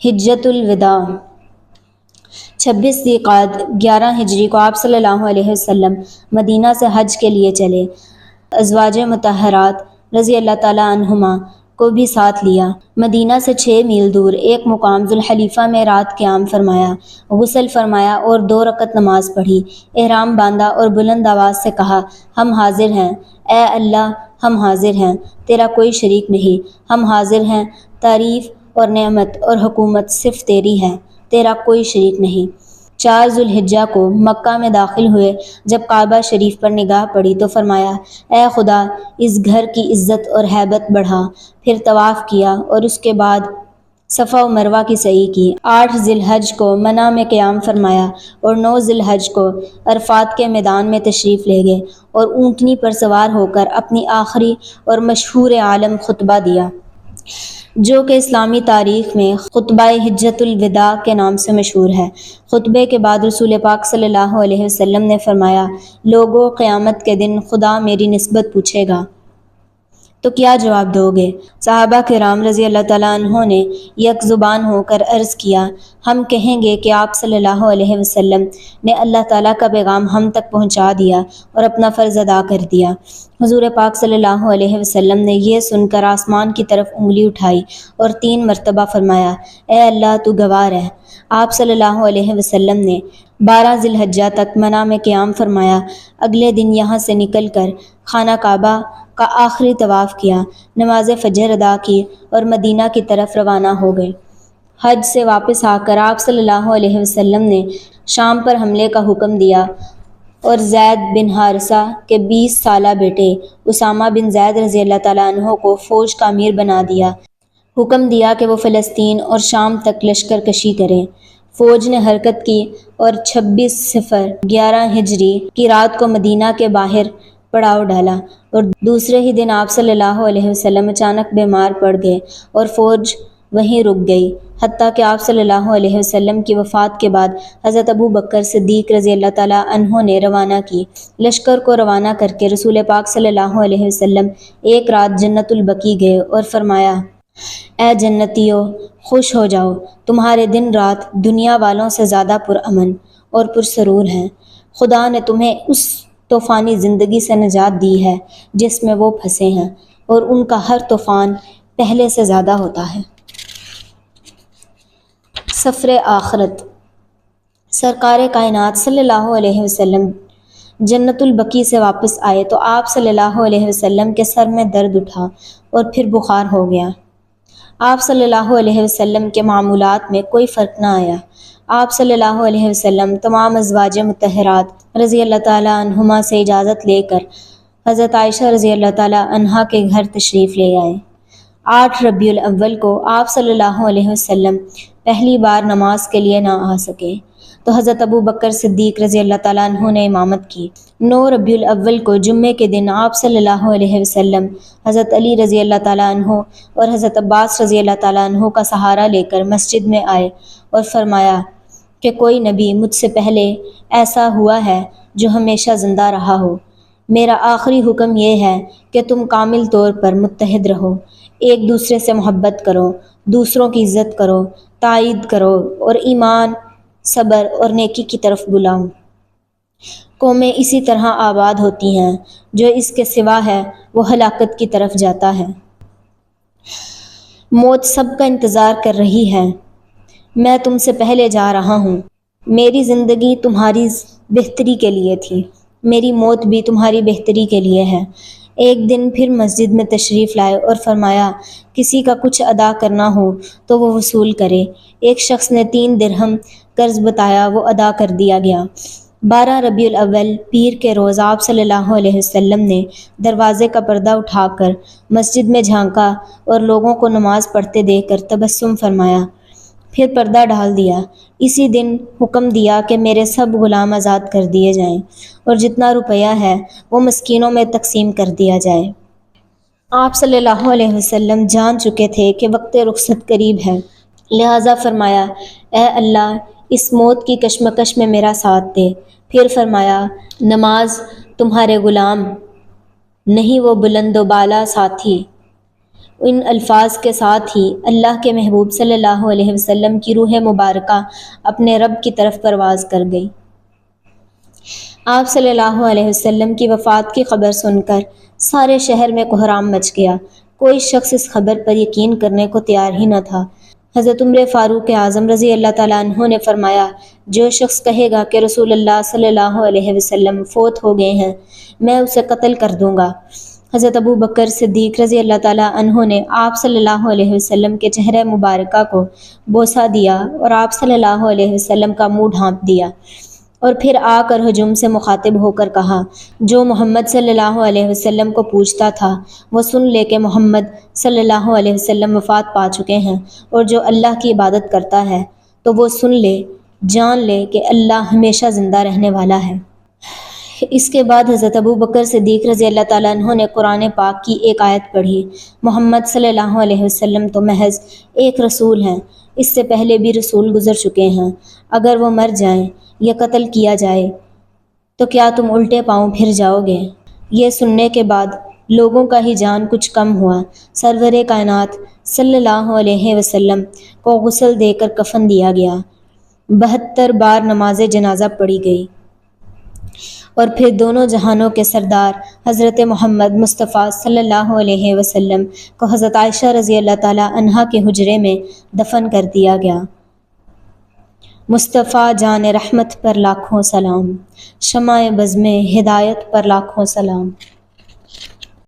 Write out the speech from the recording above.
حجۃ الوداع 26 ذی-القعدہ 11 ہجری کو آپ صلی اللہ علیہ وسلم مدینہ سے حج کے لیے چلے۔ ازواج مطہرات رضی اللہ تعالیٰ عنہما کو بھی ساتھ لیا۔ مدینہ سے 6 میل دور ایک مقام ذوالحلیفہ میں رات قیام فرمایا، غسل فرمایا اور 2 رکعت نماز پڑھی، احرام باندھا اور بلند آواز سے کہا، ہم حاضر ہیں، اے اللہ ہم حاضر ہیں، تیرا کوئی شریک نہیں، ہم حاضر ہیں، تعریف اور نعمت اور حکومت صرف تیری ہے، تیرا کوئی شریک نہیں۔ 4 ذو الحجہ کو مکہ میں داخل ہوئے۔ جب کعبہ شریف پر نگاہ پڑی تو فرمایا، اے خدا اس گھر کی عزت اور ہیبت بڑھا۔ پھر طواف کیا اور اس کے بعد صفا و مروہ کی سعی کی۔ 8 ذی الحجہ کو منی میں قیام فرمایا اور 9 ذی الحجہ کو عرفات کے میدان میں تشریف لے گئے اور اونٹنی پر سوار ہو کر اپنی آخری اور مشہور عالم خطبہ دیا، جو کہ اسلامی تاریخ میں خطبہ حجۃ الوداع کے نام سے مشہور ہے۔ خطبے کے بعد رسول پاک صلی اللہ علیہ وسلم نے فرمایا، لوگو قیامت کے دن خدا میری نسبت پوچھے گا تو کیا جواب دو گے؟ صحابہ کرام رضی اللہ تعالیٰ عنہ نے یک زبان ہو کر عرض کیا، ہم کہیں گے کہ آپ صلی اللہ علیہ وسلم نے اللہ تعالیٰ کا پیغام ہم تک پہنچا دیا اور اپنا فرض ادا کر دیا۔ حضور پاک صلی اللہ علیہ وسلم نے یہ سن کر آسمان کی طرف انگلی اٹھائی اور 3 مرتبہ فرمایا، اے اللہ تو گواہ رہ۔ آپ صلی اللہ علیہ وسلم نے 12 ذی الحجہ تک منی میں قیام فرمایا۔ اگلے دن یہاں سے نکل کر خانہ کعبہ کا آخری طواف کیا، نماز فجر ادا کی اور مدینہ کی طرف روانہ ہو گئے۔ حج سے واپس آ کر آپ صلی اللہ علیہ وسلم نے شام پر حملے کا حکم دیا اور زید بن حارثہ کے 20 سالہ بیٹے اسامہ بن زید رضی اللہ تعالیٰ عنہ کو فوج کا امیر بنا دیا۔ حکم دیا کہ وہ فلسطین اور شام تک لشکر کشی کریں۔ فوج نے حرکت کی اور 26 صفر 11 ہجری کی رات کو مدینہ کے باہر پڑاؤ ڈالا اور دوسرے ہی دن آپ صلی اللہ علیہ وسلم اچانک بیمار پڑ گئے اور فوج وہیں رک گئی، حتیٰ کہ آپ صلی اللہ علیہ وسلم کی وفات کے بعد حضرت ابو بکر صدیق رضی اللہ تعالیٰ عنہ نے روانہ کی۔ لشکر کو روانہ کر کے رسول پاک صلی اللہ علیہ وسلم ایک رات جنت البقیع گئے اور فرمایا، اے جنتیو خوش ہو جاؤ، تمہارے دن رات دنیا والوں سے زیادہ پرامن اور پرسرور ہیں۔ خدا نے تمہیں اس طوفانی زندگی سے نجات دی ہے جس میں وہ پھنسے ہیں، اور ان کا ہر طوفان پہلے سے زیادہ ہوتا ہے۔ سفر آخرت سرکار کائنات صلی اللہ علیہ وسلم جنت البقیع سے واپس آئے تو آپ صلی اللہ علیہ وسلم کے سر میں درد اٹھا اور پھر بخار ہو گیا۔ آپ صلی اللہ علیہ وسلم کے معمولات میں کوئی فرق نہ آیا۔ آپ صلی اللہ علیہ وسلم تمام ازواج مطہرات رضی اللہ تعالیٰ عنہما سے اجازت لے کر حضرت عائشہ رضی اللہ تعالیٰ عنہا کے گھر تشریف لے آئے۔ 8 ربیع الاول کو آپ صلی اللہ علیہ وسلم پہلی بار نماز کے لیے نہ آ سکے تو حضرت ابو بکر صدیق رضی اللہ تعالیٰ عنہ نے امامت کی۔ 9 ربیع الاول کو جمعے کے دن آپ صلی اللہ علیہ وسلم حضرت علی رضی اللہ تعالیٰ عنہ اور حضرت عباس رضی اللہ تعالیٰ عنہ کا سہارا لے کر مسجد میں آئے اور فرمایا کہ کوئی نبی مجھ سے پہلے ایسا ہوا ہے جو ہمیشہ زندہ رہا ہو۔ میرا آخری حکم یہ ہے کہ تم کامل طور پر متحد رہو، ایک دوسرے سے محبت کرو، دوسروں کی عزت کرو، تائید کرو اور ایمان، صبر اور نیکی کی طرف بلاؤ۔ قومیں اسی طرح آباد ہوتی ہیں، جو اس کے سوا ہے وہ ہلاکت کی طرف جاتا ہے۔ موت سب کا انتظار کر رہی ہے، میں تم سے پہلے جا رہا ہوں۔ میری زندگی تمہاری بہتری کے لیے تھی، میری موت بھی تمہاری بہتری کے لیے ہے۔ ایک دن پھر مسجد میں تشریف لائے اور فرمایا، کسی کا کچھ ادا کرنا ہو تو وہ وصول کرے۔ ایک شخص نے 3 درہم قرض بتایا، وہ ادا کر دیا گیا۔ 12 ربیع الاول پیر کے روز آپ صلی اللہ علیہ وسلم نے دروازے کا پردہ اٹھا کر مسجد میں جھانکا اور لوگوں کو نماز پڑھتے دیکھ کر تبسم فرمایا، پھر پردہ ڈال دیا۔ اسی دن حکم دیا کہ میرے سب غلام آزاد کر دیے جائیں اور جتنا روپیہ ہے وہ مسکینوں میں تقسیم کر دیا جائے۔ آپ صلی اللہ علیہ وسلم جان چکے تھے کہ وقت رخصت قریب ہے، لہٰذا فرمایا، اے اللہ اس موت کی کشمکش میں میرا ساتھ دے۔ پھر فرمایا، نماز تمہارے غلام نہیں، وہ بلند و بالا ساتھی ان الفاظ کے ساتھ ہی اللہ کے محبوب صلی اللہ علیہ وسلم کی روح مبارکہ اپنے رب کی طرف پرواز کر گئی۔ آپ صلی اللہ علیہ وسلم کی وفات کی خبر سن کر سارے شہر میں کوہرام مچ گیا۔ کوئی شخص اس خبر پر یقین کرنے کو تیار ہی نہ تھا۔ حضرت عمر فاروق اعظم رضی اللہ تعالیٰ عنہ نے فرمایا، جو شخص کہے گا کہ رسول اللہ صلی اللہ علیہ وسلم فوت ہو گئے ہیں، میں اسے قتل کر دوں گا۔ حضرت ابو بکر صدیق رضی اللہ تعالیٰ عنہ نے آپ صلی اللہ علیہ وسلم کے چہرے مبارکہ کو بوسہ دیا اور آپ صلی اللہ علیہ وسلم کا منہ ڈھانپ دیا، اور پھر آ کر ہجوم سے مخاطب ہو کر کہا، جو محمد صلی اللہ علیہ وسلم کو پوچھتا تھا وہ سن لے کہ محمد صلی اللہ علیہ وسلم وفات پا چکے ہیں، اور جو اللہ کی عبادت کرتا ہے تو وہ سن لے، جان لے کہ اللہ ہمیشہ زندہ رہنے والا ہے۔ اس کے بعد حضرت ابو بکر صدیق رضی اللہ تعالیٰ عنہ نے قرآن پاک کی ایک آیت پڑھی، محمد صلی اللہ علیہ وسلم تو محض ایک رسول ہیں، اس سے پہلے بھی رسول گزر چکے ہیں، اگر وہ مر جائیں یا قتل کیا جائے تو کیا تم الٹے پاؤں پھر جاؤ گے؟ یہ سننے کے بعد لوگوں کا ہی جان کچھ کم ہوا۔ سرور کائنات صلی اللہ علیہ وسلم کو غسل دے کر کفن دیا گیا، 72 بار نماز جنازہ پڑھی گئی، اور پھر دونوں جہانوں کے سردار حضرت محمد مصطفیٰ صلی اللہ علیہ وسلم کو حضرت عائشہ رضی اللہ تعالیٰ عنہا کے حجرے میں دفن کر دیا گیا۔ مصطفیٰ جان رحمت پر لاکھوں سلام، شمع بزم ہدایت پر لاکھوں سلام۔